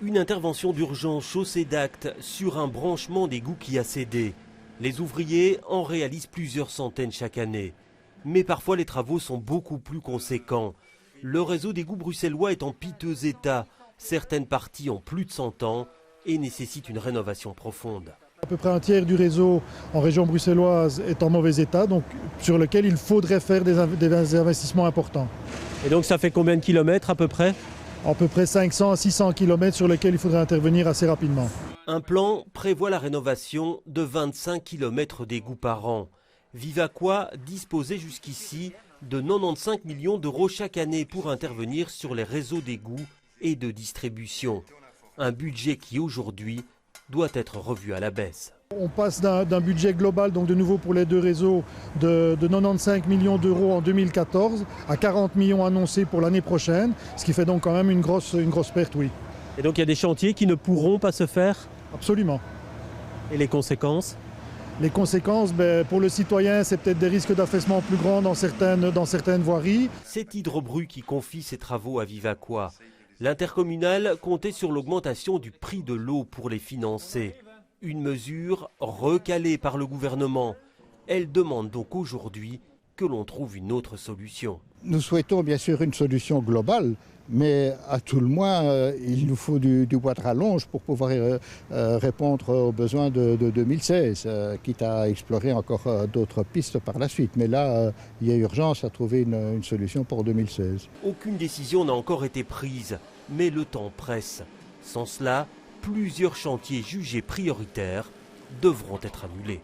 Une intervention d'urgence chaussée d'Actes sur un branchement d'égout qui a cédé. Les ouvriers en réalisent plusieurs centaines chaque année. Mais parfois les travaux sont beaucoup plus conséquents. Le réseau d'égouts bruxellois est en piteux état. Certaines parties ont plus de 100 ans et nécessitent une rénovation profonde. À peu près un tiers du réseau en région bruxelloise est en mauvais état, donc sur lequel il faudrait faire des investissements importants. Et donc ça fait combien de kilomètres à peu près ? À peu près 500 à 600 km sur lesquels il faudrait intervenir assez rapidement. Un plan prévoit la rénovation de 25 km d'égouts par an. Vivaquois disposait jusqu'ici de 95 millions d'euros chaque année pour intervenir sur les réseaux d'égouts et de distribution. Un budget qui aujourd'hui doit être revu à la baisse. On passe d'un budget global, donc de nouveau pour les deux réseaux, de 95 millions d'euros en 2014 à 40 millions annoncés pour l'année prochaine, ce qui fait donc quand même une grosse perte, oui. Et donc il y a des chantiers qui ne pourront pas se faire ? Absolument. Et les conséquences ? Les conséquences, pour le citoyen, c'est peut-être des risques d'affaissement plus grands dans certaines voiries. C'est Hydrobru qui confie ses travaux à Vivaquois. L'intercommunal comptait sur l'augmentation du prix de l'eau pour les financer. Une mesure recalée par le gouvernement. Elle demande donc aujourd'hui que l'on trouve une autre solution. Nous souhaitons bien sûr une solution globale, mais à tout le moins, il nous faut du bois de rallonge pour pouvoir répondre aux besoins de 2016, quitte à explorer encore d'autres pistes par la suite. Mais là, il y a urgence à trouver une solution pour 2016. Aucune décision n'a encore été prise, mais le temps presse. Sans cela, plusieurs chantiers jugés prioritaires devront être annulés.